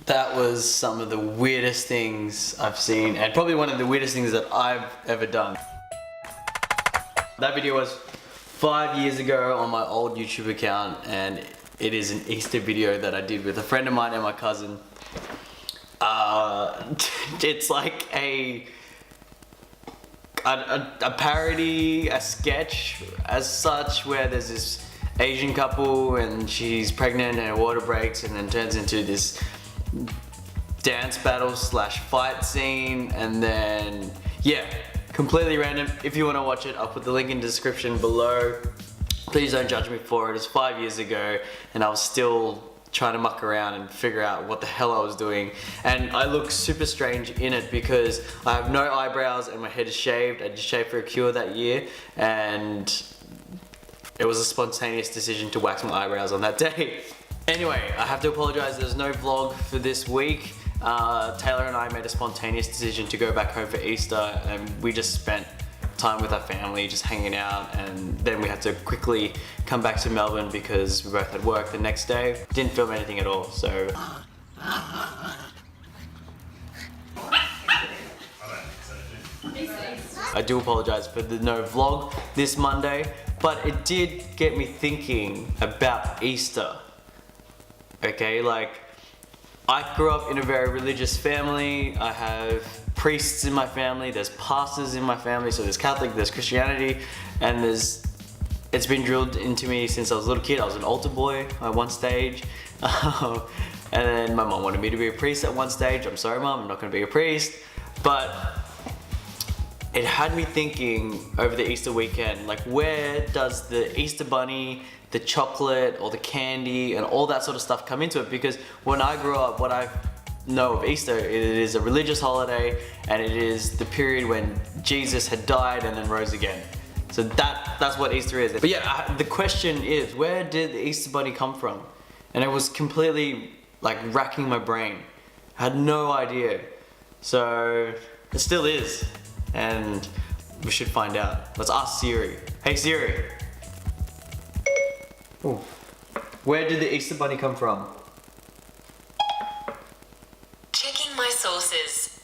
That was some of the weirdest things I've seen, and probably one of the weirdest things that I've ever done. That video was 5 years ago on my old YouTube account, and it is an Easter video that I did with a friend of mine and my cousin. It's like a parody, a sketch as such, where there's this Asian couple and she's pregnant and her water breaks and then turns into this dance battle slash fight scene, and then yeah, completely random. If you want to watch it, I'll put the link in the description below. Please don't judge me for it. It's 5 years ago and I was still trying to muck around and figure out what the hell I was doing, and I look super strange in it because I have no eyebrows and my head is shaved. I just shaved for a cure that year, and it was a spontaneous decision to wax my eyebrows on that day. Anyway, I have to apologize, there's no vlog for this week. Taylor and I made a spontaneous decision to go back home for Easter, and we just spent time with our family, just hanging out, and then we had to quickly come back to Melbourne because we both had work the next day. Didn't film anything at all, so. I do apologize for the no vlog this Monday, but it did get me thinking about Easter. Okay, like, I grew up in a very religious family. I have priests in my family, there's pastors in my family, so there's Catholic, there's Christianity, and it's been drilled into me since I was a little kid. I was an altar boy at one stage, and then my mom wanted me to be a priest at one stage. I'm sorry, Mom, I'm not gonna be a priest, but it had me thinking over the Easter weekend, like, where does the Easter bunny, the chocolate or the candy and all that sort of stuff come into it? Because when I grew up, what I know of Easter, it is a religious holiday, and it is the period when Jesus had died and then rose again. So that's what Easter is. But yeah, the question is, where did the Easter bunny come from? And it was completely like racking my brain. I had no idea. So it still is, and we should find out. Let's ask Siri. Hey Siri. Ooh. Where did the Easter bunny come from? Checking my sources.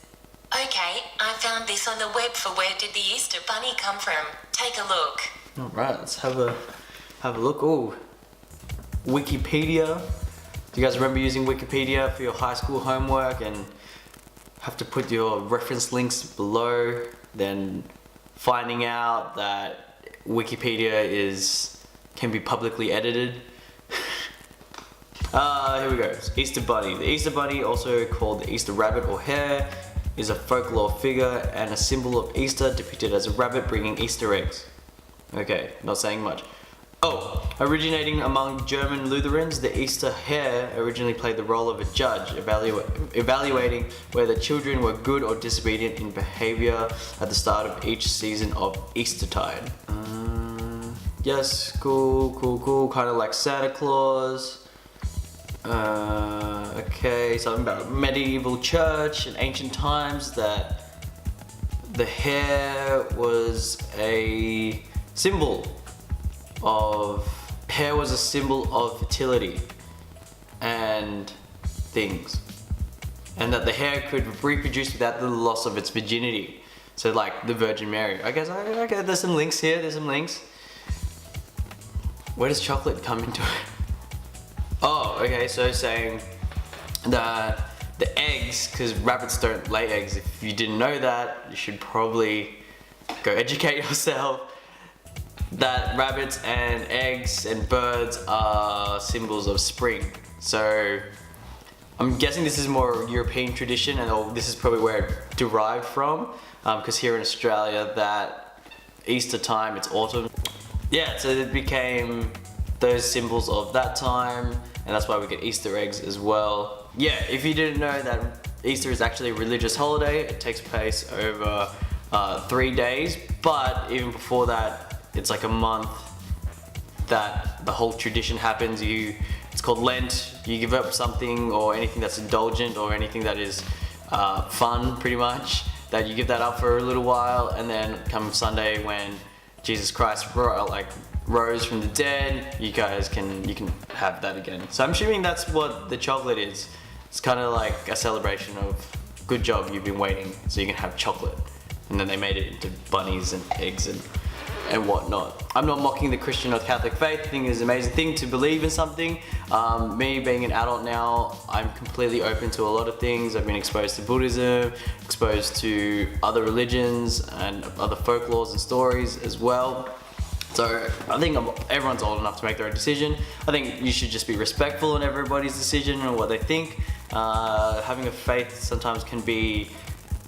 Okay, I found this on the web for where did the Easter bunny come from. Take a look. Alright, let's have a look. Ooh. Wikipedia. Do you guys remember using Wikipedia for your high school homework and have to put your reference links below, then finding out that Wikipedia can be publicly edited? Here we go. Easter bunny. The Easter bunny, also called the Easter rabbit or hare, is a folklore figure and a symbol of Easter, depicted as a rabbit bringing Easter eggs. Okay, not saying much. Oh, originating among German Lutherans, the Easter hare originally played the role of a judge, evaluating whether children were good or disobedient in behavior at the start of each season of Eastertide. Yes, cool, kind of like Santa Claus. Okay, something about medieval church in ancient times, that the hare was a symbol of fertility and things, and that the hare could reproduce without the loss of its virginity. So like the Virgin Mary. I guess okay, there's some links here, Where does chocolate come into it? Oh, okay, so saying that the eggs, because rabbits don't lay eggs. If you didn't know that, you should probably go educate yourself. That rabbits and eggs and birds are symbols of spring. So I'm guessing this is more European tradition, and this is probably where it derived from, because here in Australia, that Easter time, it's autumn. Yeah, so it became those symbols of that time, and that's why we get Easter eggs as well. Yeah, if you didn't know that Easter is actually a religious holiday, it takes place over 3 days, but even before that, it's like a month that the whole tradition happens. It's called Lent. You give up something or anything that's indulgent or anything that is fun, pretty much, that you give that up for a little while, and then come Sunday when Jesus Christ rose from the dead, you can have that again. So I'm assuming that's what the chocolate is. It's kind of like a celebration of good job, you've been waiting so you can have chocolate. And then they made it into bunnies and eggs and whatnot. I'm not mocking the Christian or Catholic faith. I think it's an amazing thing to believe in something. Me being an adult now, I'm completely open to a lot of things. I've been exposed to Buddhism, exposed to other religions and other folklores and stories as well. So I think everyone's old enough to make their own decision. I think you should just be respectful in everybody's decision and what they think. Having a faith sometimes can be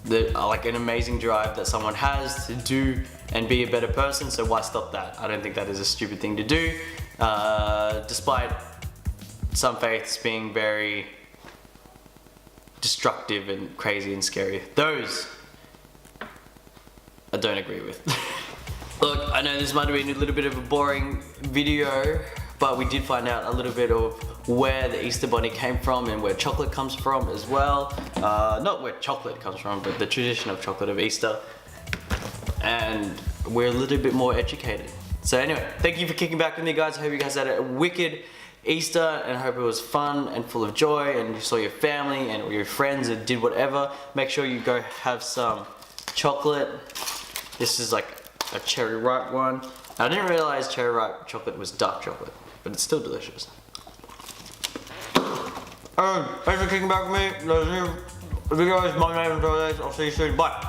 like an amazing drive that someone has to do and be a better person, so why stop that? I don't think that is a stupid thing to do, despite some faiths being very destructive and crazy and scary. Those I don't agree with. Look, I know this might have been a little bit of a boring video, but we did find out a little bit of where the Easter Bunny came from and where chocolate comes from as well. Not where chocolate comes from, but the tradition of chocolate of Easter. And we're a little bit more educated. So anyway, thank you for kicking back with me, guys. I hope you guys had a wicked Easter and I hope it was fun and full of joy and you saw your family and your friends and did whatever. Make sure you go have some chocolate. This is like a cherry ripe one. I didn't realize cherry ripe chocolate was dark chocolate, but it's still delicious. Thanks for kicking back with me. If you guys, my name is I'll see you soon. Bye.